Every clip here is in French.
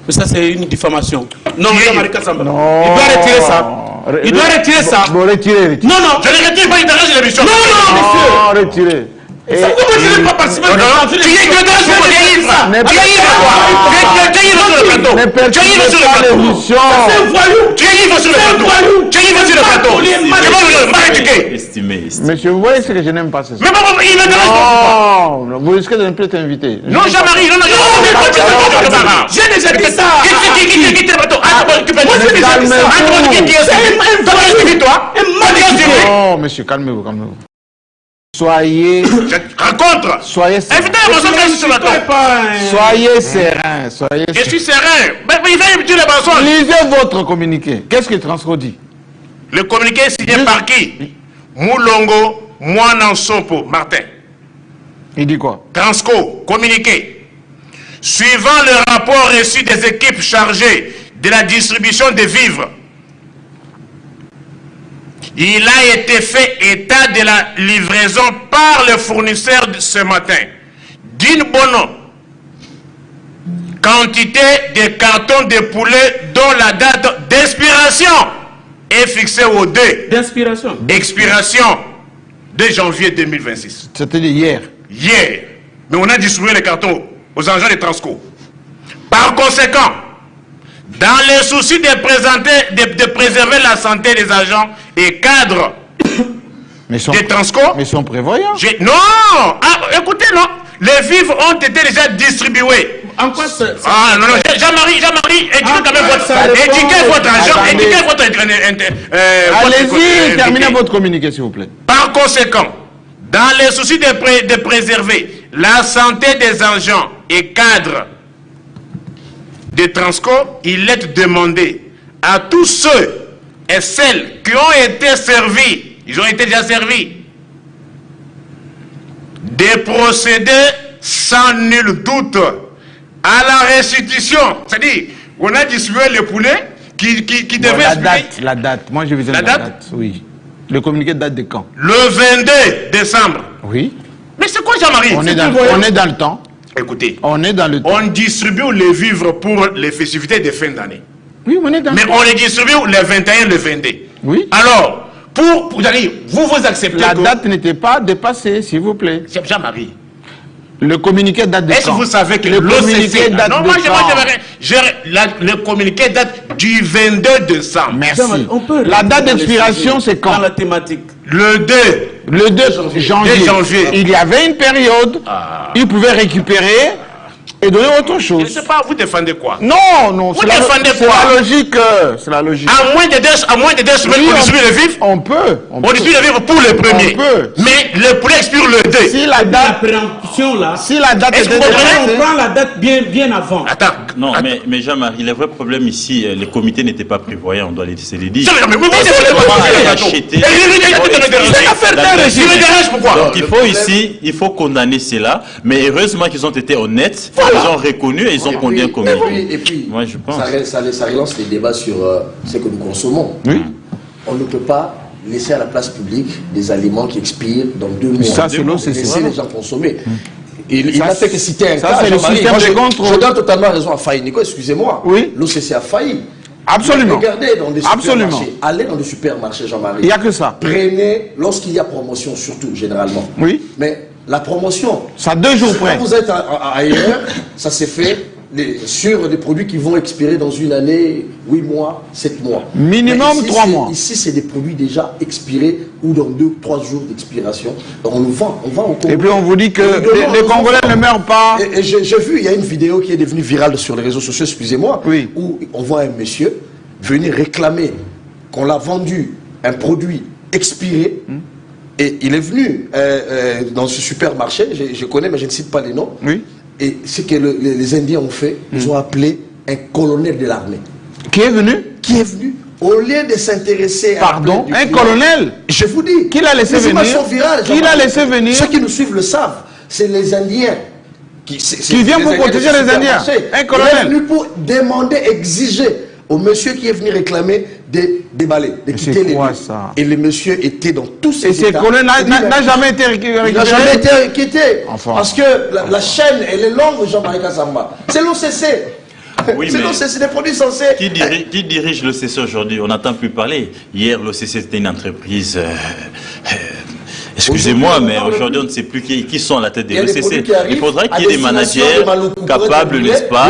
Mais ça, c'est une diffamation. Non, Jean-Marie Kassamba. Non. Il doit retirer ça. Il doit retirer ça. Retirer. Non, non. Je ne retire pas, il dégage l'émission. Non, non, monsieur. Retirer. Pourquoi je n'ai pas participé à l'émission? Tu es que dans ce livre. Tu es sur le plateau. Tu es sur le plateau. C'est un voyou. Tu es sur le plateau. Tu es sur le plateau. Je vais pas éduquer. Estimé. Monsieur, vous voyez ce que je n'aime pas, c'est ça. Mais bon, il me dérange. Non, vous risquez de ne plus t'inviter. Non, Jean-Marie, non, J'ai déjà dit ça. Qui te le plateau? Moi, j'ai déjà dit ça. Non, monsieur, calmez-vous, calmez-vous. Soyez serein, Je suis serein. Mais il va me dire les mensonges. Lisez votre communiqué. Qu'est-ce que Transco dit? Le communiqué est signé par qui? Moulongo, Mouanansompo, Martin. Il dit quoi? Transco, communiqué. Suivant le rapport reçu des équipes chargées de la distribution des vivres, il a été fait état de la livraison par le fournisseur de ce matin d'une bonne quantité de cartons de poulet dont la date d'expiration est fixée au 2. D'inspiration. Expiration 2 janvier 2026. C'était hier. Hier. Mais on a distribué les cartons aux agents de Transco. Par conséquent, dans le souci de préserver la santé des agents et cadres des Transco, mais ils sont prévoyants. Non. Écoutez, non. Les vivres ont été déjà distribués. En quoi ça... Non, Jean-Marie, éduquez quand même votre agent, éduquez votre... Allez-y, terminez votre communiqué, s'il vous plaît. Par conséquent, dans le souci de préserver la santé des agents et cadres de Transco, il est demandé à tous ceux et celles qui ont été servis, ils ont été déjà servis, de procéder sans nul doute à la restitution. C'est-à-dire, on a distribué le poulet qui devait... La date, moi je vous ai la date. Oui. Le communiqué date de quand? Le 22 décembre. Oui. Mais c'est quoi, Jean-Marie? On est dans le temps. Écoutez, on est dans le temps. On distribue les vivres pour les festivités de fin d'année. Oui, on est dans le temps. Mais on les distribue le 21, le 22. Oui. Alors, vous acceptez la date n'était pas dépassée, s'il vous plaît. Jean-Marie. Le communiqué date de quand? Est-ce que vous savez que le communiqué date non, de moi, quand? le communiqué date du 22 décembre. Merci. La date d'expiration, c'est quand? Dans la thématique. Le 2. Le 2 janvier. Il y avait une période, ils pouvaient récupérer et donner autre chose. Je ne sais pas, vous défendez quoi? Non, vous défendez quoi? C'est la logique. À moins de 2 semaines, on distribue les vivres? On peut. On distribue les vivres pour les premiers. Mais le poulet expire le 2. Si la date... La préemption là... Si la date est on prend la date bien avant. Attends. Non, mais Jean-Marie, le vrai problème ici, les comités n'étaient pas prévoyants, on doit se les dire. Mais vous acheter. Donc il faut ici, il faut condamner cela, mais heureusement qu'ils ont été honnêtes, ils ont reconnu et ils ont condamné un communiqué. Et puis, moi je pense. Ça relance les débats sur ce que nous consommons. Oui. On ne peut pas laisser à la place publique des aliments qui expirent dans 2 mois. Ça, c'est l'eau, c'est laisser les gens consommer. Il n'a fait que citer un cas. C'est le système de contrôle. Je donne totalement raison à Faye Nico, excusez-moi. Oui. L'OCC a failli. Absolument. Regardez dans des supermarchés. Allez dans des supermarchés, Jean-Marie. Il n'y a que ça. Prenez, lorsqu'il y a promotion, surtout, généralement. Oui. Mais la promotion. Ça 2 jours près. Quand vous êtes ailleurs, ça s'est fait sur des produits qui vont expirer dans une année, 8 mois, 7 mois. Minimum ici, 3 mois. Ici, c'est des produits déjà expirés ou dans 2-3 jours d'expiration. On nous vend, au Congo. Et puis on vous dit que les Congolais ne meurent pas. Et j'ai vu, il y a une vidéo qui est devenue virale sur les réseaux sociaux, excusez-moi, où on voit un monsieur venir réclamer qu'on l'a vendu un produit expiré. Et il est venu dans ce supermarché, je connais mais je ne cite pas les noms. Oui. Et ce que les Indiens ont fait, ils ont appelé un colonel de l'armée. Qui est venu? Qui est venu. Au lieu de s'intéresser à... Pardon, un colonel? Je vous dis. Qui l'a laissé venir? Qui l'a laissé venir? Ceux qui nous suivent le savent. C'est les Indiens. Qui vient pour protéger les Indiens? Un colonel? Il est venu pour demander, exiger au monsieur qui est venu réclamer de déballer, de quitter les lieux. Et le monsieur était dans tous ces états. Et ce colonel n'a jamais été récupéré? Il n'a jamais été quitté. Enfin. Parce que la chaîne, elle est longue, Jean-Marie Kassamba. C'est l'OCC. Oui, Sinon, mais- c'est des produits censés... Qui dirige l'OCC aujourd'hui? On n'entend plus parler. Hier, l'OCC c'était une entreprise. Excusez-moi, mais aujourd'hui on ne sait plus qui sont à la tête de l'OCC. Il faudrait qu'il y ait des managers capables, n'est-ce pas,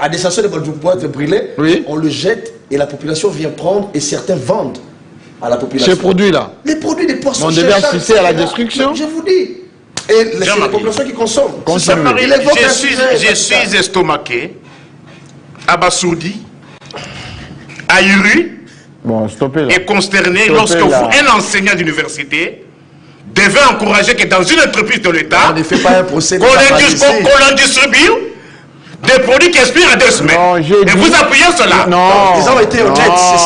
à destination de Maloukou pour être brûlé, on le jette et la population vient prendre et certains vendent à la population. Ces produits-là. Les produits des poissons. On devait assister à la destruction. Je vous dis. Et c'est la population qui consomme. Jean-Marie, je suis estomaqué, abasourdi, ahuri Bon, stoppez là. et consterné Stoppez lorsque là. un enseignant d'université devait encourager que dans une entreprise de l'État, On ne fait pas un procès de qu'on tabagisme. leur distribue des produits qui expirent à 2 semaines. Non, j'ai Et dit- vous appuyez cela. Non. Ils ont été honnêtes.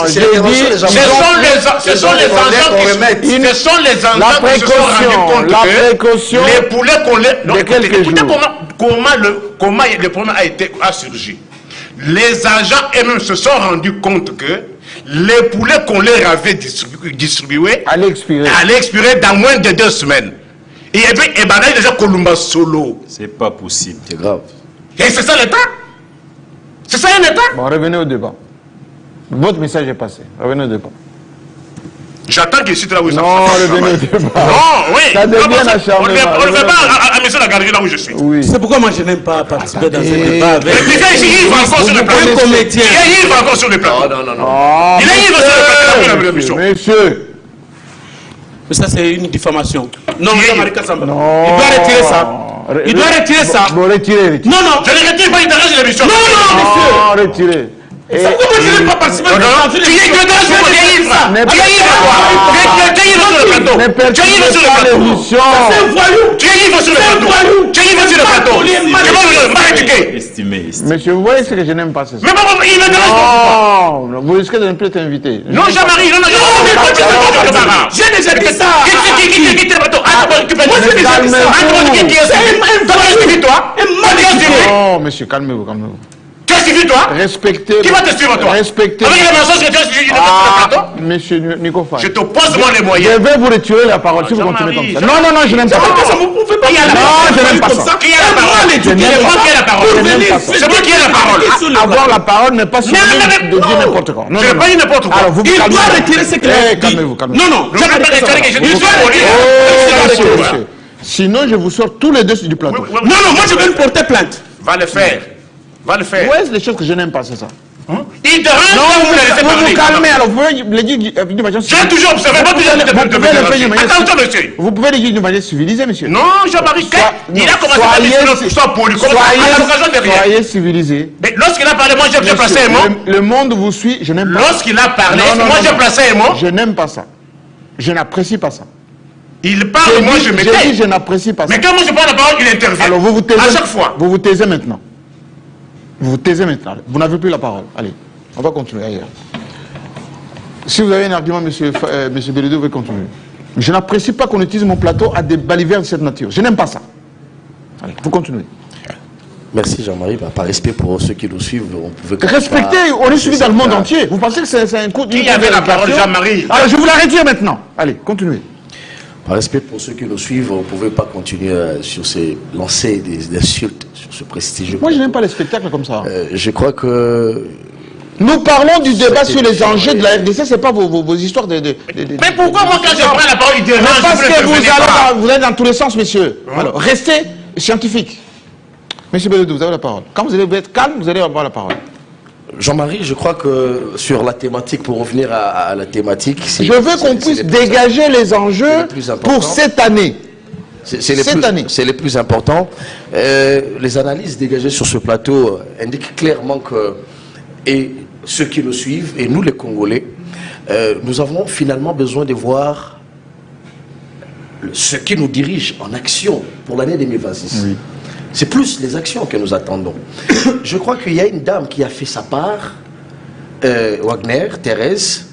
C'est j'ai l'intervention dit- des gens. Ce sont les engins qui remette. se sont La rendus compte la que précaution les poulets qu'on les... Non, de écoutez, quelques écoutez jours. comment le problème a surgi. Les agents eux-mêmes se sont rendus compte que les poulets qu'on leur avait distribués allez expirer. allaient expirer dans moins de 2 semaines. Et puis, et ben là, il y a déjà Columba Solo. C'est pas possible. C'est grave. Et c'est ça l'État. C'est ça un État. Bon, revenez au débat. Votre message est passé. Revenez au débat. J'attends qu'il cite là où il Non, revenez au débat. Non, oui. Ça devient Non, parce que acharnement. on ne fait pas à monsieur la galerie là où je suis. Oui. C'est pourquoi moi je n'aime pas participer dans ce débat Mais avec. déjà ici, il va encore sur le plateau. Un comédien. Il va encore sur le plateau. Non. Ah, Il est libre sur le plateau. monsieur. Mais ça c'est une diffamation. Non, Qui est- Jean-Marie Kassamba. Non. Il doit retirer ça. Il doit retirer ça. Bon, retirez. Non, non. Je ne retire pas, il t'arrête l'émission. Non, monsieur. Non, retirez. Et- C'est pourquoi moi je n'aime pas participer Non, non, dans une tu es émission. dedans, tu es ivre. N'est Tu es ivre, toi. Tu es ivre sur le plateau. Ne Tu es ivre sur le perturbez pas plateau. l'émission. C'est un voyou. Tu es ivre sur le plateau. Tu es ivre sur le plateau. Tu vas me critiquer. Estimé. Monsieur, vous voyez ce que je n'aime pas, c'est ça. Mais bon, il me dérange. Non, vous risquez de ne plus être invité. Non, Jean-Marie, non, J'ai déjà dit ça. Quitte le plateau. Moi j'ai déjà dit ça. Non, monsieur, calmez-vous, calmez-vous. Tu as suivi, toi? Respectez. Qui va te suivre, toi? Respectez. Avec les mensonges que tu as suivi dans le plateau? Monsieur Nico Faye. Je te pose moi les Je moyens. vais vous retirer la parole si vous continuez comme ça. Non, non, non, je n'aime pas ça. Qui a la Non, parole? je n'aime pas ça. Qui a la parole? Je n'aime C'est moi pas qui ai la parole. Je n'aime pas ça. C'est moi qui ai la parole. Avoir la parole n'est pas synonyme mais de dire n'importe quoi. Non, Je non, n'ai pas non. dit n'importe quoi. Alors, vous Il calmez-vous. doit retirer ce qu'il a Eh, dit. calmez-vous, calmez-vous. Non, non. Je vais pas déclarer que je suis poli. Oh, monsieur. Sinon, je vous sors tous les deux du plateau. Non, non, moi je vais lui porter plainte. Va le faire. Va le faire. Ouais, c'est les choses que je n'aime pas, c'est ça. Il te rend Non, quand vous le laissez vous parler. calmez, alors vous pouvez le dire d'une manière J'ai toujours observé, moi toujours Vous pouvez le faire d'une manière Attention, monsieur. Vous pouvez le dire d'une manière civilisée, monsieur. Non, Jean-Marie, il a commencé à dire que tu sois poli. Comme à l'occasion de rien. Soyez civilisé. Mais lorsqu'il a parlé, moi j'ai placé un mot. Le monde vous suit, je n'aime pas ça. Lorsqu'il a parlé, Non, non, moi non, j'ai non. placé un mot. Je n'aime pas ça. Je n'apprécie pas ça. Il parle, moi je me J'ai dit, tais. je n'apprécie pas ça. Mais quand moi je prends la parole, il intervient. Alors vous vous taisez. À chaque fois. Vous vous taisez maintenant. Vous vous taisez maintenant. Vous n'avez plus la parole. Allez, on va continuer ailleurs. Si vous avez un argument, monsieur Belledo, vous pouvez continuer. Je n'apprécie pas qu'on utilise mon plateau à des balivernes de cette nature. Je n'aime pas ça. Allez, vous continuez. Merci Jean-Marie. Par respect pour ceux qui nous suivent, on pouvait... Respectez, on est suivi dans le monde entier. Vous pensez que c'est un coup de... Qui avait la parole, Jean-Marie? Alors je vous la retire maintenant. Allez, continuez. Par respect pour ceux qui nous suivent, on ne pouvait pas continuer sur ces lancers des insultes sur ce prestigieux. Moi, je n'aime pas les spectacles comme ça. Je crois que... Nous parlons du débat sur les enjeux de la RDC, c'est pas vos histoires de... Mais pourquoi moi quand je prends la parole, il dérange? Parce que vous vous allez dans tous les sens, monsieur. Alors, restez scientifique. Monsieur Belledo, vous avez la parole. Quand vous allez être calme, vous allez avoir la parole. Jean-Marie, je crois que sur la thématique, pour revenir à la thématique... Je veux qu'on puisse dégager les enjeux pour cette année. C'est les plus importants. Les analyses dégagées sur ce plateau indiquent clairement que, et ceux qui nous suivent, et nous les Congolais, nous avons finalement besoin de voir ce qui nous dirige en action pour l'année 2026. Oui. C'est plus les actions que nous attendons. Je crois qu'il y a une dame qui a fait sa part, Wagner, Thérèse.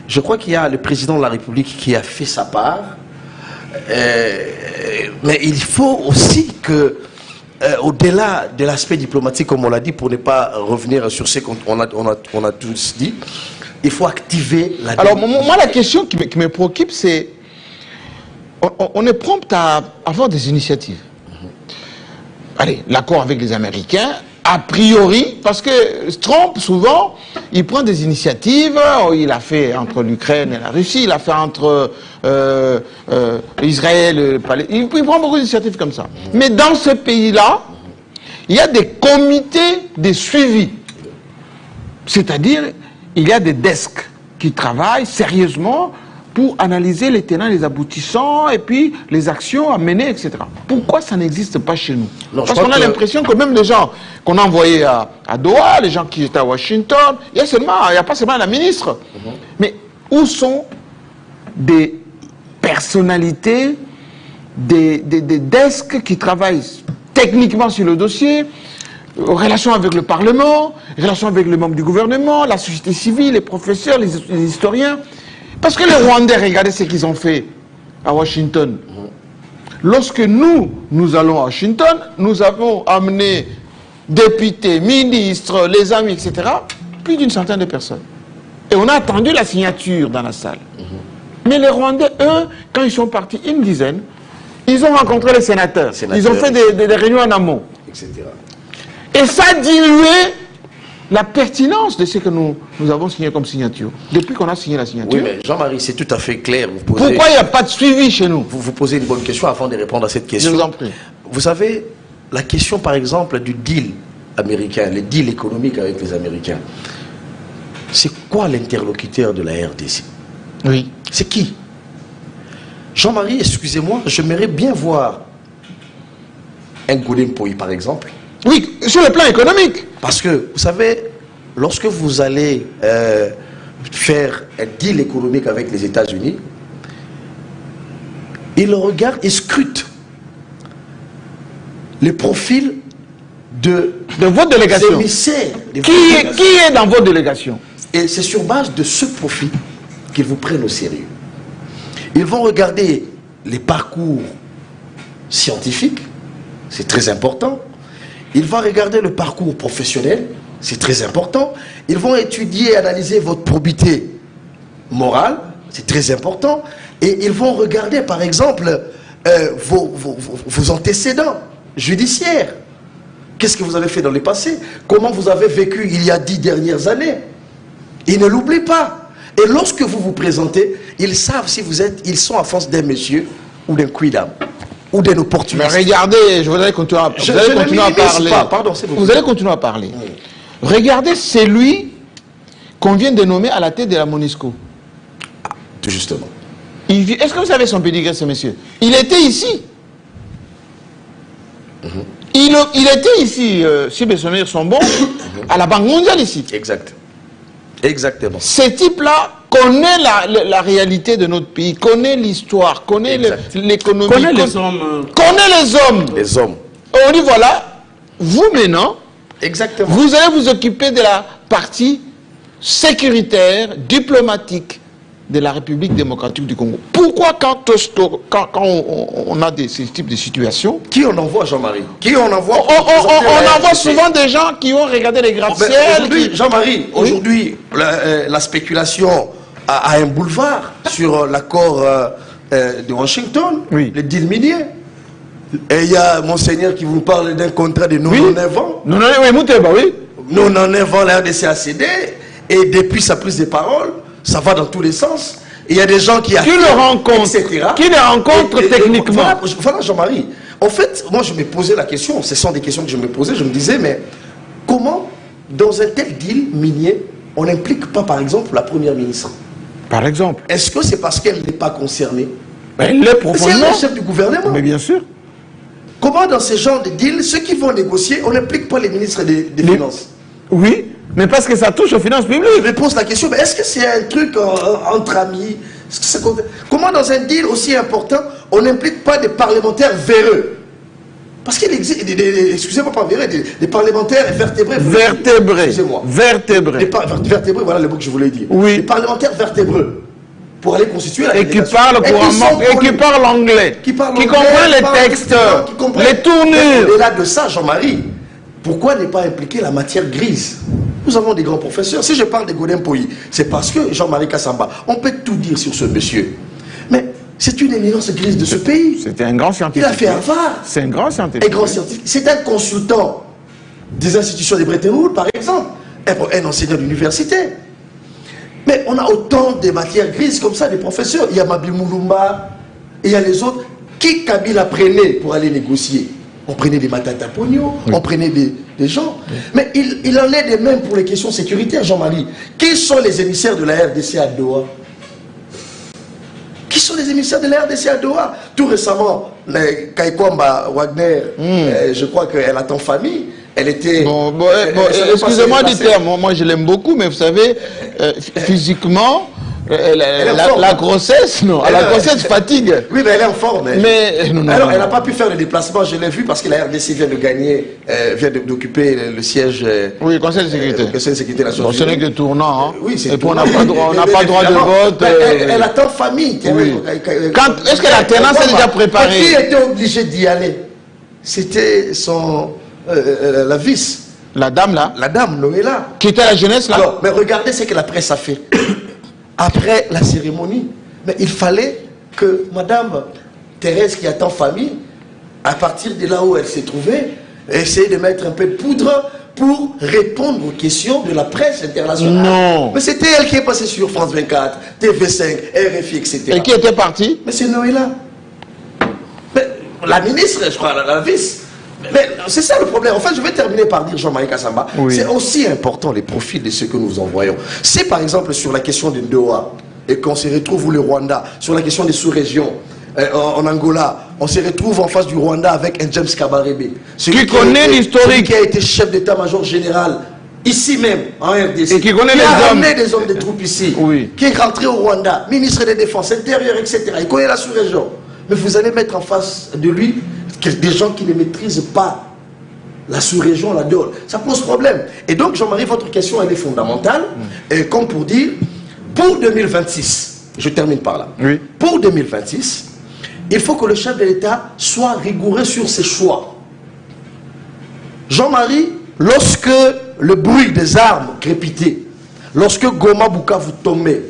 Je crois qu'il y a le président de la République qui a fait sa part. Mais il faut aussi que, au-delà de l'aspect diplomatique, comme on l'a dit, pour ne pas revenir sur ce qu'on a tous dit, il faut activer la... Alors, moi, la question qui me préoccupe, c'est... On est prompt à avoir des initiatives. Allez, l'accord avec les Américains a priori, parce que Trump, souvent, il prend des initiatives, il a fait entre l'Ukraine et la Russie, il a fait entre Israël et le Palestine, il prend beaucoup d'initiatives comme ça. Mais dans ce pays-là, il y a des comités de suivi. C'est-à-dire, il y a des desks qui travaillent sérieusement pour analyser les tenants, les aboutissants, et puis les actions à mener, etc. Pourquoi ça n'existe pas chez nous? Parce qu'on a l'impression que même les gens qu'on a envoyés à Doha, les gens qui étaient à Washington, il n'y a pas seulement la ministre. Mais où sont des personnalités, des desks qui travaillent techniquement sur le dossier, relations avec le Parlement, relations avec les membres du gouvernement, la société civile, les professeurs, les historiens? Parce que les Rwandais, regardez ce qu'ils ont fait à Washington. Lorsque nous allons à Washington, nous avons amené députés, ministres, les amis, etc., plus d'une centaine de personnes. Et on a attendu la signature dans la salle. Mais les Rwandais, eux, quand ils sont partis, une dizaine, ils ont rencontré les sénateurs. Ils ont fait des réunions en amont. Etc. Et ça a dilué la pertinence de ce que nous avons signé comme signature, depuis qu'on a signé la signature. Oui, mais Jean-Marie, c'est tout à fait clair. Pourquoi il n'y a pas de suivi chez nous? Vous posez une bonne question avant de répondre à cette question. Je vous en prie. Vous savez, la question, par exemple, du deal américain, le deal économique avec les Américains, c'est quoi l'interlocuteur de la RDC? Oui. C'est qui? Jean-Marie, excusez-moi, j'aimerais bien voir un Godin Poyi, par exemple. Oui, sur le plan économique. Parce que, vous savez, lorsque vous allez faire un deal économique avec les États-Unis, ils regardent et scrutent les profils de votre délégation. émissaires. Qui est dans votre délégation? Et c'est sur base de ce profil qu'ils vous prennent au sérieux. Ils vont regarder les parcours scientifiques, c'est très important. Ils vont regarder le parcours professionnel, c'est très important. Ils vont étudier et analyser votre probité morale, c'est très important. Et ils vont regarder, par exemple, vos antécédents judiciaires. Qu'est-ce que vous avez fait dans le passé? Comment vous avez vécu il y a 10 dernières années? Ils ne l'oublient pas. Et lorsque vous vous présentez, ils savent si ils sont en face d'un monsieur ou d'un quidam. Ou d'un opportuniste. Mais regardez, je voudrais continuer à, vous allez continuer à parler. Pardon, c'est vous allez continuer à parler. Oui. Regardez celui qu'on vient de nommer à la tête de la MONUSCO. Tout justement. Est-ce que vous savez son pédigré, ce monsieur? Il était ici. Il était ici, si mes souvenirs sont bons, à la Banque mondiale ici. Exact. Exactement. Ce type-là connaît la réalité de notre pays, connaît l'histoire, connaît l'économie, connaît les hommes. Connaît les hommes. Les hommes. On dit voilà, vous maintenant, exactement, vous allez vous occuper de la partie sécuritaire, diplomatique de la République démocratique du Congo. Pourquoi quand on a ce type de situation... Qui on envoie, Jean-Marie? Qui on envoie? On envoie souvent des gens qui ont regardé les gratte-ciel. Aujourd'hui, Jean-Marie, aujourd'hui, la spéculation a un boulevard sur l'accord de Washington, le deal minier. Et il y a Monseigneur qui vous parle d'un contrat de 99 ans. Nous en avons la RDC a cédé, et depuis sa prise de parole, ça va dans tous les sens. Il y a des gens qui le rencontrent, qui le rencontrent techniquement. Voilà Jean-Marie. En fait, moi je me posais la question, ce sont des questions que je me posais, je me disais, mais comment, dans un tel deal minier, on n'implique pas par exemple la première ministre? Par exemple. Est-ce que c'est parce qu'elle n'est pas concernée? Elle l'est profondément. C'est le chef du gouvernement. Mais bien sûr. Comment dans ce genre de deal, ceux qui vont négocier, on n'implique pas les ministres des Finances? Oui, mais parce que ça touche aux finances publiques. Je me pose la question, mais est-ce que c'est un truc entre amis? Comment dans un deal aussi important, on n'implique pas des parlementaires véreux? Parce qu'il existe, excusez-moi pas véreux, des parlementaires vertébrés. Vertébrés. Excusez-moi. Vertébrés. Vertébrés, voilà le mot que je voulais dire. Oui. Des parlementaires vertébreux. Pour aller constituer la délégation. Qui parlent couramment, et qui parlent anglais. Qui comprennent les textes, les tournures. Au-delà de ça, Jean-Marie, pourquoi ne pas impliquer la matière grise? Nous avons des grands professeurs. Si je parle de Godin Poyi, c'est parce que Jean-Marie Kassamba, on peut tout dire sur ce monsieur. Mais c'est une éminence grise de ce pays. C'était un grand scientifique. Il a fait Harvard. C'est un grand scientifique. Un grand scientifique. C'est un consultant. des institutions de Bretton Woods, par exemple, un enseignant d'université. Mais on a autant de matières grises comme ça, des professeurs. Il y a Mabi Moulumba, il y a les autres. Qui Kabila prenait pour aller négocier? On prenait des Matata Pogno, on prenait des gens. Mais il en est de même pour les questions sécuritaires, Jean-Marie. Qui sont les émissaires de la RDC à Doha? Qui sont les émissaires de la RDC à Doha? Tout récemment, Kaikwamba Wagner, je crois qu'elle attend famille. Elle était... Excusez-moi du terme, moi je l'aime beaucoup, mais vous savez, physiquement, la grossesse, non, la grossesse fatigue. Oui, mais elle est en forme. Mais non, elle n'a pas pu faire le déplacement, je l'ai vu, parce que la RDC vient de gagner, vient d'occuper le siège... oui, Conseil de sécurité. Conseil de sécurité nationale. Bon, ce n'est que tournant. Hein. Oui, c'est et puis on n'a pas droit de vote. Elle attend famille. Oui. Est-ce que la tenance est déjà préparée? Qui était obligé d'y aller? C'était la vice. La dame là? La dame, Noëlla. Qui était à la jeunesse là? Non, mais regardez ce que la presse a fait. Après la cérémonie, mais il fallait que Madame Thérèse, qui attend famille, à partir de là où elle s'est trouvée, essaye de mettre un peu de poudre pour répondre aux questions de la presse internationale. Non. Mais c'était elle qui est passée sur France 24, TV5, RFI, etc. Et qui était partie? Mais c'est Noëlla. Mais la ministre, je crois, la vice. Mais c'est ça le problème. Enfin, je vais terminer par dire, Jean-Marie Kassamba, c'est aussi important les profils de ceux que nous envoyons. Si par exemple sur la question de Doha, et qu'on se retrouve, ou le Rwanda, sur la question des sous-régions, en Angola, on se retrouve en face du Rwanda avec un James Kabarebe. Qui connaît l'historique. Qui a été chef d'état-major général, ici même, en RDC. Et qui connaît les hommes. Qui a ramené des hommes de troupes ici. Oui. Qui est rentré au Rwanda, ministre des Défenses, intérieur, etc. Il connaît la sous-région. Mais vous allez mettre en face de lui des gens qui ne maîtrisent pas la sous-région, la Dole. Ça pose problème. Et donc, Jean-Marie, votre question, elle est fondamentale. Et comme pour dire, pour 2026, je termine par là. Oui. Pour 2026, il faut que le chef de l'État soit rigoureux sur ses choix. Jean-Marie, lorsque le bruit des armes crépitait, lorsque Goma Bukavu tombait,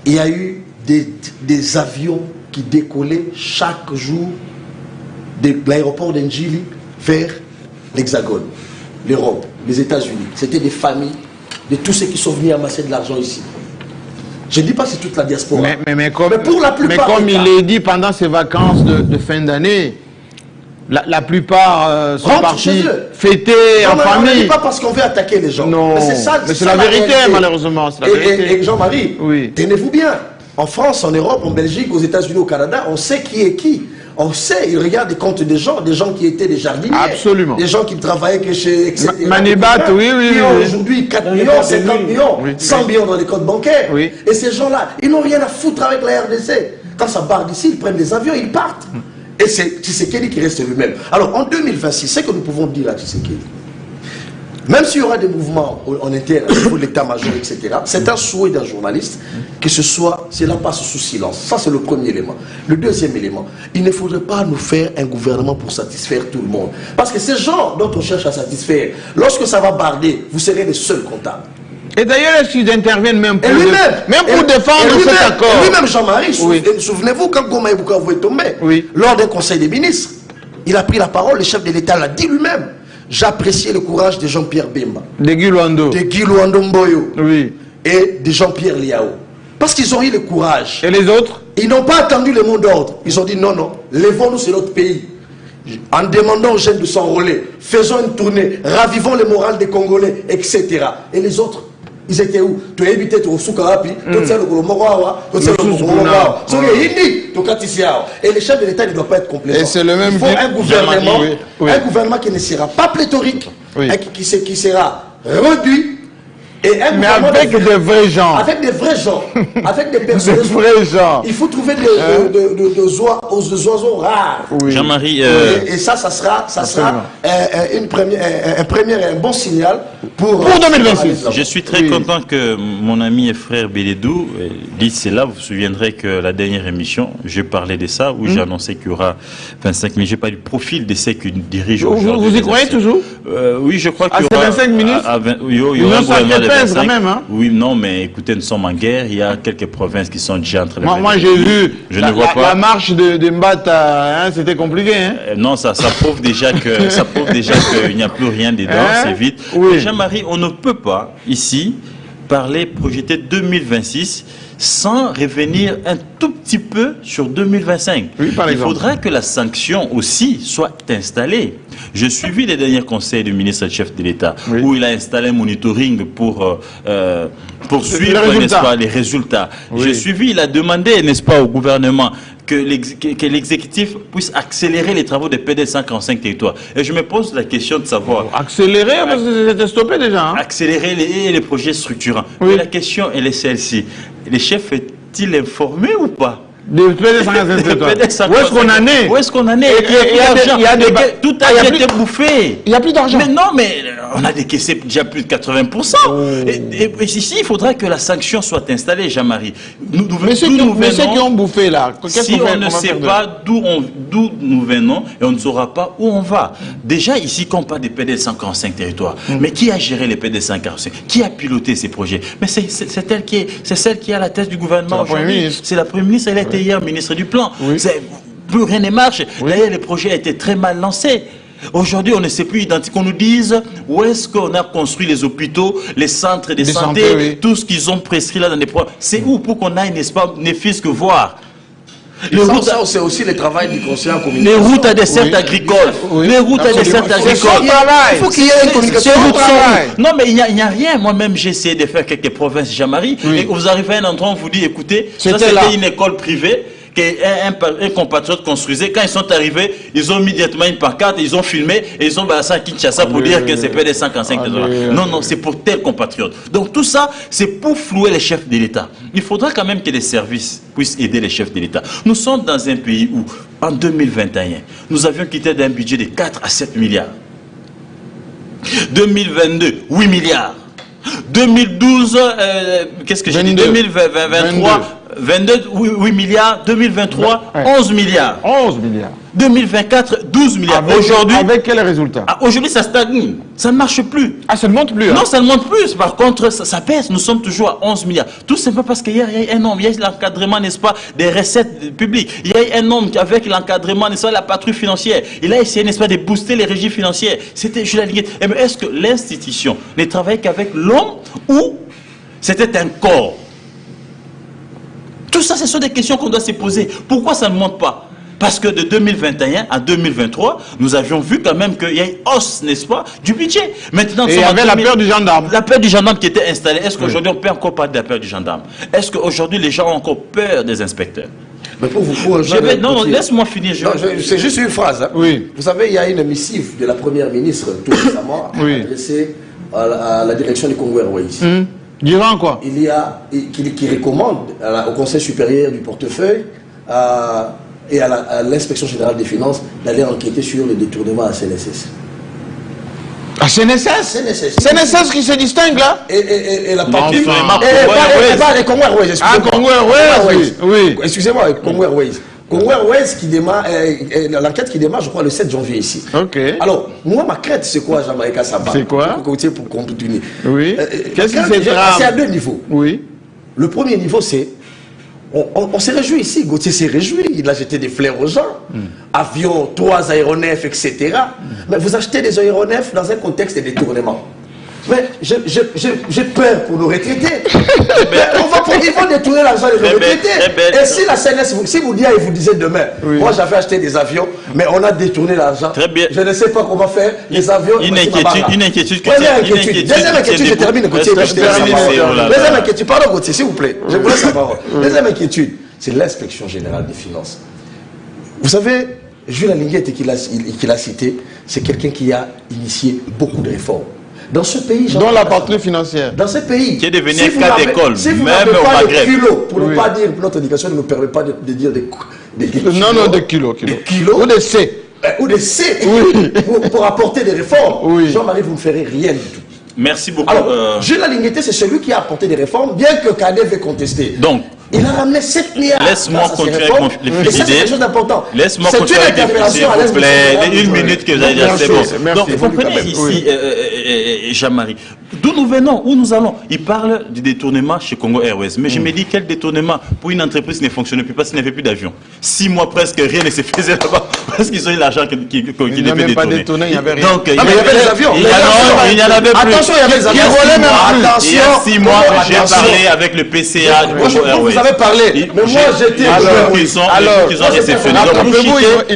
il y a eu des avions qui décollaient chaque jour de l'aéroport d'Njili vers l'Hexagone, l'Europe, les États-Unis. C'était des familles de tous ceux qui sont venus amasser de l'argent ici. Je ne dis pas que c'est toute la diaspora. Mais pour la plupart, mais comme il est dit pendant ces vacances de fin d'année, la plupart sont partis fêter en famille. On ne dit pas parce qu'on veut attaquer les gens. Non, mais c'est la vérité, malheureusement. Et Jean-Marie, tenez-vous bien. En France, en Europe, en Belgique, aux États-Unis, au Canada, on sait qui est qui. On sait, ils regardent les comptes des gens qui étaient des jardiniers. Absolument. Des gens qui ne travaillaient que chez, etc. Manibat, oui. Qui ont aujourd'hui 4 millions, 50 millions, 100 millions dans les comptes bancaires. Oui. Et ces gens-là, ils n'ont rien à foutre avec la RDC. Quand ça part d'ici, ils prennent des avions, ils partent. Et c'est Tshisekedi qui reste lui-même. Alors, en 2026, ce que nous pouvons dire à Tshisekedi, même s'il y aura des mouvements en interne, au niveau de l'état-major, etc., c'est un souhait d'un journaliste que cela passe sous silence. Ça, c'est le premier élément. Le deuxième élément, il ne faudrait pas nous faire un gouvernement pour satisfaire tout le monde. Parce que ces gens dont on cherche à satisfaire, lorsque ça va barder, vous serez les seuls comptables. Et d'ailleurs, est-ce qu'ils interviennent même pour, défendre cet accord? Lui-même, Jean-Marie, souvenez-vous, quand Goma et Bukavu est tombé, lors d'un conseil des ministres, il a pris la parole, le chef de l'État l'a dit lui-même. J'appréciais le courage de Jean-Pierre Bemba, de Guy Luando Mboyo et de Jean-Pierre Liao. Parce qu'ils ont eu le courage. Et les autres? Ils n'ont pas attendu le mot d'ordre. Ils ont dit non, lèvons-nous sur notre pays. En demandant aux jeunes de s'enrôler, faisons une tournée, ravivons le moral des Congolais, etc. Et les autres, ils étaient où? Tu as évité ton Soukarapi, et le chef de l'État ne doit pas être complaisant. Et c'est le même. Il faut un gouvernement qui ne sera pas pléthorique, qui sera réduit. Mais avec des vrais gens. Avec des vrais gens. Avec des personnes. Des vrais gens. Il faut trouver des oiseaux rares. Jean-Marie. Et ça sera un bon signal pour 2026. Je suis très content que mon ami et frère Bélédou dise cela. Vous vous souviendrez que la dernière émission, j'ai parlé de ça, où j'ai annoncé qu'il y aura 25 minutes. J'ai pas du profil de ceux qui dirigent aujourd'hui. Vous y croyez toujours? Oui, je crois qu'il y aura 25 minutes. Il y aura un gouvernement de 2013 quand même. Hein. Oui, non, mais écoutez, nous sommes en guerre. Il y a quelques provinces qui sont déjà en train de... Moi j'ai vu la marche de Mbata, hein, c'était compliqué. Hein. Non, ça prouve déjà que ça prouve déjà qu'il n'y a plus rien dedans, c'est vite. Oui. Jean-Marie, on ne peut pas ici parler, projeter 2026 sans revenir un tout petit peu sur 2025. Oui, par exemple. Il faudra que la sanction aussi soit installée. J'ai suivi les derniers conseils du ministre chef de l'État, où il a installé un monitoring pour suivre, n'est-ce pas, les résultats. Oui. J'ai suivi, il a demandé, n'est-ce pas, au gouvernement que l'exécutif puisse accélérer les travaux des PD 145 territoires. Et je me pose la question de savoir... Accélérer, parce que c'était stoppé déjà. Hein. Accélérer les projets structurants. Oui. Mais la question, elle est celle-ci. Les chefs est-il informé ou pas? Des PD 145 territoires. Où est-ce qu'on en est? Où est-ce qu'on en est? Tout a été bouffé. Il n'y a plus d'argent. Mais non, mais on a décaissé déjà plus de 80%. Et ici, il faudra que la sanction soit installée, Jean-Marie. Mais ceux qui ont bouffé là, si on ne sait pas d'où nous venons et on ne saura pas où on va. Déjà ici, quand on parle des PD 145 territoires, mais qui a géré les PD 145? Qui a piloté ces projets? Mais c'est celle qui est à la tête du gouvernement aujourd'hui. C'est la Première ministre, elle a été hier ministre du Plan. Plus rien ne marche. D'ailleurs, les projets ont été très mal lancés. Aujourd'hui, on ne sait plus identique. On nous dise où est-ce qu'on a construit les hôpitaux, les centres de santé, tout ce qu'ils ont prescrit là dans des projets. C'est où pour qu'on aille, n'est-ce pas, ne fût-ce que voir. C'est aussi le travail du conseil en communication. Les routes à dessert agricoles. Les routes à dessert agricoles. Il faut qu'il y ait une communication. Non, mais il n'y a rien. Moi-même, j'ai essayé de faire quelques provinces, Jean-Marie. Et vous arrivez à un endroit, on vous dit, écoutez, ça c'était une école privée qu'un compatriote construisait. Quand ils sont arrivés, ils ont mis directement une pancarte, ils ont filmé et ils ont balancé à Kinshasa pour dire que c'est pas des 145 $. Non, c'est pour tel compatriote. Donc tout ça, c'est pour flouer les chefs de l'État. Il faudra quand même que les services puissent aider les chefs de l'État. Nous sommes dans un pays où, en 2021, nous avions quitté d'un budget de 4 à 7 milliards. 2022, 8 milliards. 2012, qu'est-ce que j'ai dit? 2023, 22, 8 milliards. 2023, 11 milliards. 11 milliards. 2024, 12 milliards. Aujourd'hui, avec quel résultat? Aujourd'hui, ça stagne. Ça ne marche plus. Ah, ça ne monte plus. Hein? Non, ça ne monte plus. Par contre, ça baisse. Nous sommes toujours à 11 milliards. Tout simplement parce qu'il y a un homme. Il y a l'encadrement, n'est-ce pas, des recettes publiques. Il y a un homme avec l'encadrement, n'est-ce pas, de la patrouille financière. Il a essayé, n'est-ce pas, de booster les régies financières. C'était Jules Alinguet. Mais est-ce que l'institution ne travaille qu'avec l'homme ou c'était un corps? Tout ça, ce sont des questions qu'on doit se poser. Pourquoi ça ne monte pas? Parce que de 2021 à 2023, nous avions vu quand même qu'il y a une hausse, n'est-ce pas, du budget. Maintenant, il y avait la peur du gendarme. La peur du gendarme qui était installée. Est-ce qu'aujourd'hui, on peut encore parler de la peur du gendarme? Est-ce qu'aujourd'hui, les gens ont encore peur des inspecteurs? Mais pour vous, non, laisse-moi finir. C'est juste une phrase. Hein. Oui. Vous savez, il y a une missive de la première ministre, tout récemment, adressée à la direction du Congo Airways. Durant quoi? Il y a qui recommande au Conseil supérieur du portefeuille et à l'inspection générale des finances d'aller enquêter sur le détournement à CNSS. À CNSS? CNSS qui se distingue là? Et la partie. Pas les Congo Airways. Ah, Congo Airways, oui. Excusez-moi, Congo Airways. Congo Airways qui démarre, l'enquête qui démarre, je crois, le 7 janvier ici. Ok. Alors, moi, ma crête, c'est quoi, Jean-Marie Kassamba? C'est quoi? Pour continuer. Oui. Qu'est-ce qui c'est grave? C'est à deux niveaux. Oui. Le premier niveau, c'est. On s'est réjoui ici, Gauthier s'est réjoui, il a jeté des fleurs aux gens, avions, 3 aéronefs, etc. Mais vous achetez des aéronefs dans un contexte de détournement. Mais j'ai peur pour nos retraités. Ils vont détourner l'argent de nos retraités. Et si la CNS, si vous dites, vous disiez demain, moi j'avais acheté des avions, mais on a détourné l'argent. Je ne sais pas comment faire les avions. Une inquiétude. Deuxième inquiétude, je termine, Gauthier. Deuxième inquiétude, pardon Gauthier, s'il vous plaît. Je vous laisse la parole. Deuxième inquiétude, c'est l'inspection générale des finances. Vous savez, Jules Alinguet qu'il a cité, c'est quelqu'un qui a initié beaucoup de réformes. Dans ce pays, dans la patrouille financière. Dans ce pays, qui est devenu un cas d'école, si vous même n'avez au pas Maghreb. de kilos, pour ne pas dire, notre éducation ne nous permet pas de dire des kilos. Non, des kilos. Des kilos. Ou des C. Ou des C. Oui. Pour apporter des réformes. Oui. Jean-Marie, vous ne ferez rien du tout. Merci beaucoup. Alors, Jules Alinguet, c'est celui qui a apporté des réformes, bien que Cadet veut contester. Donc, Il a ramené 7 milliards. Laisse-moi continuer avec les Et ça, c'est quelque chose d'important. Laisse-moi C'est continuer une avec les interpellation à s'il l'aise vous de plaît. ce Une minute que vous avez déjà, c'est bon. Donc, vous comprenez ici, Jean-Marie, d'où nous venons, où nous allons. Il parle du détournement chez Congo Airways. Mais je me dis, quel détournement pour une entreprise qui ne fonctionnait plus parce qu'il n'y avait plus d'avion. 6 mois presque, rien ne se faisait là-bas parce qu'ils ont eu l'argent qui devait détourner. Pas détourné, il n'y avait rien. Donc, Ah, mais il y avait les avions. Il n'y en avait plus. Attention, il y avait les avions. Il y a 6 mois, j'ai parlé avec le PCA du Congo Airways. Vous avez parlé. Mais moi, j'étais. Ils ont réceptionné.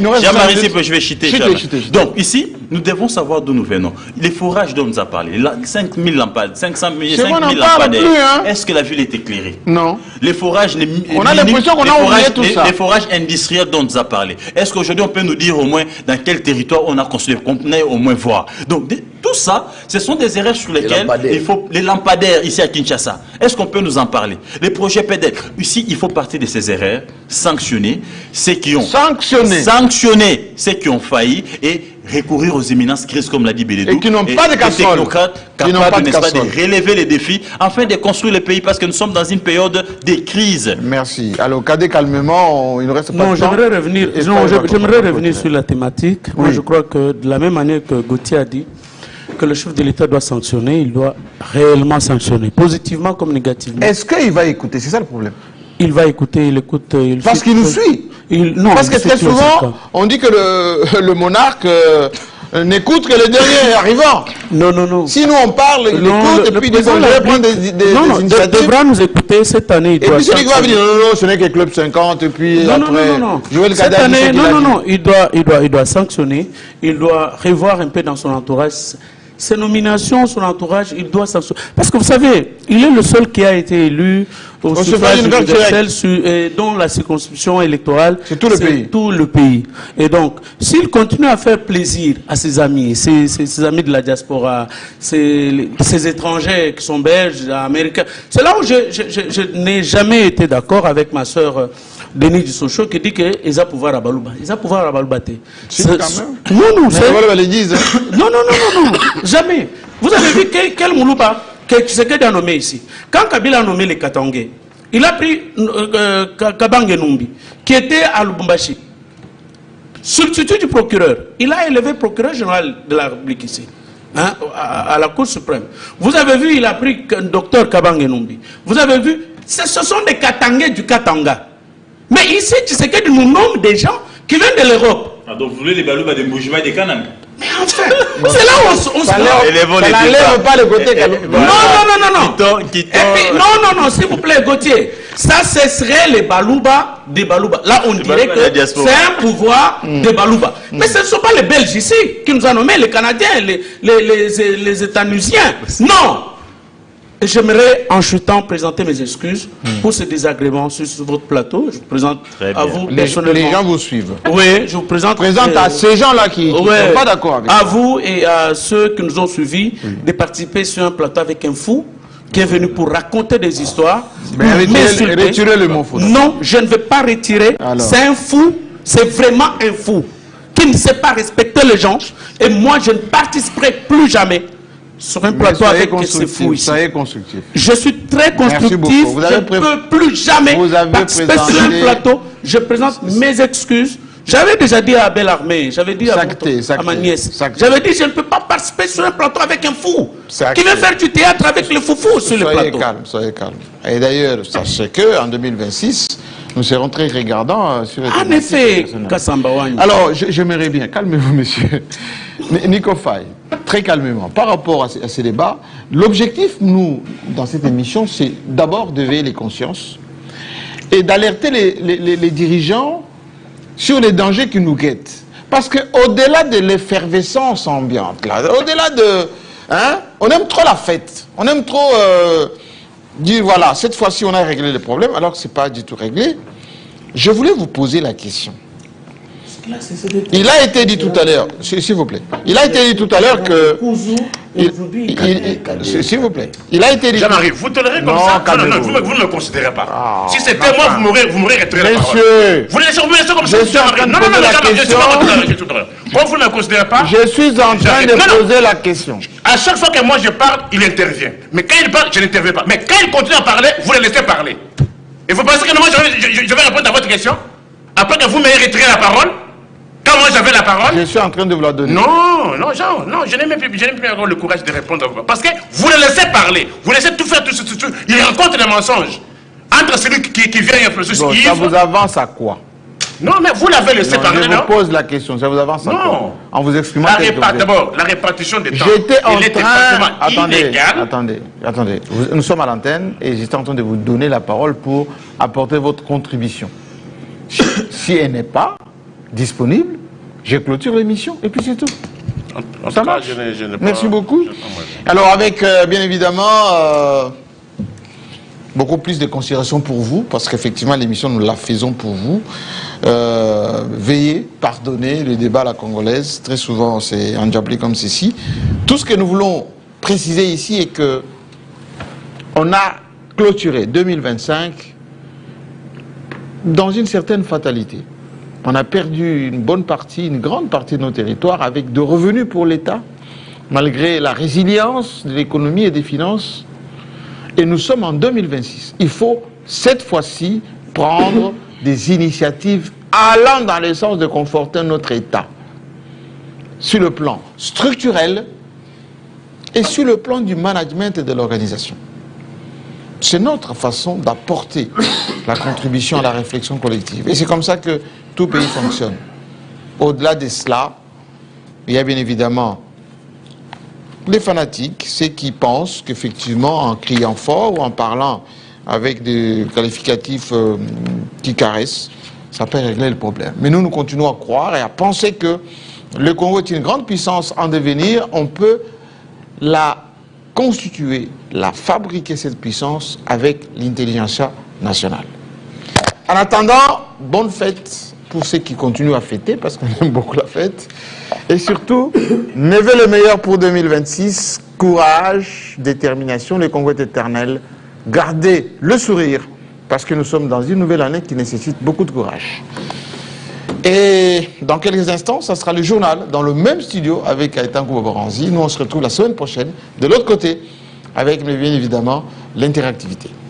Donc, Jean-Marie, je vais chiter. Chiter. Donc, ici, nous devons savoir d'où nous venons. Les forages dont on nous a parlé, 5 000 lampades, 500 000 lampadaires. Est-ce que la ville est éclairée? Non. Les forages, on a l'impression qu'on a oublié tout ça. Les forages industriels dont on nous a parlé. Est-ce qu'aujourd'hui, on peut nous dire au moins dans quel territoire on a construit, qu'on ait au moins voir? Donc, tout ça, ce sont des erreurs sur lesquelles il faut. Les lampadaires ici à Kinshasa, est-ce qu'on peut nous en parler? Les projets PEDEL. Ici, il faut partir de ces erreurs, sanctionner ceux qui ont. Sanctionner ceux qui ont failli et recourir aux éminences crises, comme l'a dit Bélédou. Et qui n'ont pas de casserole. Capables, n'est-ce pas, de relever les défis afin de construire le pays parce que nous sommes dans une période de crise. Merci. Alors, Kadé, calmement, il ne reste pas de temps. J'aimerais revenir sur la thématique. Oui. Moi, je crois que de la même manière que Gauthier a dit, que le chef de l'État doit sanctionner, il doit réellement sanctionner, positivement comme négativement. Est-ce qu'il va écouter? C'est ça le problème. Il va écouter, il écoute. Parce qu'il nous suit. Non, parce que très souvent, on dit que le monarque n'écoute que le dernier arrivant. Non. Si nous on parle, il écoute, et puis il va prendre des initiatives. Il devra nous écouter cette année. Et puis celui qui va venir, non, ce n'est que Club 50, et puis non. Cette année, non, il doit sanctionner, il doit revoir un peu dans son entourage. Ses nominations, son entourage, il doit sanctionner. Parce que vous savez, il est le seul qui a été élu au suffrage universel dont la circonscription électorale, c'est tout le pays. Tout le pays. Et donc, s'il continue à faire plaisir à ses amis, ses amis de la diaspora, ses étrangers qui sont belges, américains, c'est là où je n'ai jamais été d'accord avec ma sœur Denis Dussocho qui dit que ils ont pouvoir à Balouba. Ils ont pouvoir à Balouba. Non, jamais. Vous avez vu quel Moulouba c'est que a nommé ici. Quand Kabila a nommé les Katangé, il a pris Kabange Numbi, qui était à Lubumbashi. Substitut du procureur. Il a élevé le procureur général de la République ici, hein, à la Cour suprême. Vous avez vu, il a pris le docteur Kabange Numbi. Vous avez vu, ce sont des Katangés du Katanga. Mais ici, tu sais que nous nommons des gens qui viennent de l'Europe. Ah, donc vous voulez les Balouba des Moujima et des Kanam? Mais enfin, c'est là où on se... Ça n'enlève pas le côté... Non, s'il vous plaît, Gauthier. Ça, ce serait les Balouba des Balouba. Là, on dirait que c'est un pouvoir des Balouba. Mais ce ne sont pas les Belges ici qui nous ont nommés, les Canadiens, les États-Unis. Non. Et j'aimerais, en chutant, présenter mes excuses pour ce désagrément sur votre plateau. Je vous présente à vous personnellement. Les gens vous suivent. Oui, je vous présente à ces gens-là qui ne sont pas d'accord avec à vous et à ceux qui nous ont suivis de participer sur un plateau avec un fou qui est venu pour raconter des histoires. Mais retirez le mot fou. Non, je ne vais pas retirer. C'est un fou, c'est vraiment un fou qui ne sait pas respecter les gens. Et moi, je ne participerai plus jamais sur un plateau avec ces fous ici. Soyez constructif. Je suis très constructif. Je ne peux plus jamais participer sur un plateau. Je présente mes excuses. J'avais déjà dit à Abel Armé, j'avais dit à ma nièce, j'avais dit je ne peux pas participer sur un plateau avec un fou qui veut faire du théâtre avec les foufous sur le plateau. Soyez calme. Et d'ailleurs, sachez qu'en 2026, nous serons très regardants sur les en effet, Kassamba Wany. Alors, j'aimerais bien, calmez-vous, monsieur. Nico Faye, très calmement, par rapport à ces débats, l'objectif, nous, dans cette émission, c'est d'abord de veiller les consciences et d'alerter les dirigeants sur les dangers qui nous guettent. Parce qu'au-delà de l'effervescence ambiante, au-delà de... Hein, on aime trop la fête. On aime trop dire, voilà, cette fois-ci, on a réglé le problème, alors que ce n'est pas du tout réglé. Je voulais vous poser la question. Il a été dit tout à l'heure, s'il vous plaît, il a été dit tout à l'heure que... S'il vous plaît, il a été dit... Jean-Marie, vous tolérez comme ça? Non, vous ne me considérez pas. Si c'était moi, vous m'aurez retiré la parole. Monsieur, vous laissez comme ça, Jean-Marie. Non, je suis pas. Pourquoi vous ne me considérez pas? Je suis en train de poser la question. À chaque fois que moi je parle, il intervient. Mais quand il parle, je n'interviens pas. Mais quand il continue à parler, vous le laissez parler. Et vous pensez que moi je vais répondre à votre question après que vous m'ayez retiré la parole? Quand moi j'avais la parole? Je suis en train de vous la donner. Non, non, Jean, non, je n'ai même plus encore le courage de répondre à vous. Parce que vous le laissez parler, vous laissez tout faire, tout. Il rencontre des mensonges. Entre celui qui vient et un processus Bon, ça vous avance à quoi? Non, mais vous l'avez laissé parler, non? Je vous pose la question, ça vous avance à quoi? En vous exprimant... D'abord, la répartition des temps. J'étais en train... Attendez. Nous sommes à l'antenne et j'étais en train de vous donner la parole pour apporter votre contribution. Si elle n'est pas disponible, je clôture l'émission et puis c'est tout. Ça marche. Merci beaucoup. Alors avec, bien évidemment... beaucoup plus de considération pour vous, parce qu'effectivement l'émission nous la faisons pour vous. Veillez, pardonnez le débat à la congolaise, très souvent c'est endiablé comme ceci. Tout ce que nous voulons préciser ici est que on a clôturé 2025 dans une certaine fatalité. On a perdu une bonne partie, une grande partie de nos territoires avec de revenus pour l'État, malgré la résilience de l'économie et des finances. Et nous sommes en 2026. Il faut, cette fois-ci, prendre des initiatives allant dans le sens de conforter notre État. Sur le plan structurel et sur le plan du management et de l'organisation. C'est notre façon d'apporter la contribution à la réflexion collective. Et c'est comme ça que tout pays fonctionne. Au-delà de cela, il y a bien évidemment... les fanatiques, ceux qui pensent qu'effectivement, en criant fort ou en parlant avec des qualificatifs qui caressent, ça peut régler le problème. Mais nous continuons à croire et à penser que le Congo est une grande puissance en devenir. On peut la constituer, la fabriquer, cette puissance, avec l'intelligentsia nationale. En attendant, bonne fête pour ceux qui continuent à fêter, parce qu'on aime beaucoup la fête. Et surtout, nevez le meilleur pour 2026. Courage, détermination, le Congo est éternel. Gardez le sourire, parce que nous sommes dans une nouvelle année qui nécessite beaucoup de courage. Et dans quelques instants, ça sera le journal, dans le même studio, avec Gaëtan Kouboboranzi. Nous, on se retrouve la semaine prochaine, de l'autre côté, avec, bien évidemment, l'interactivité.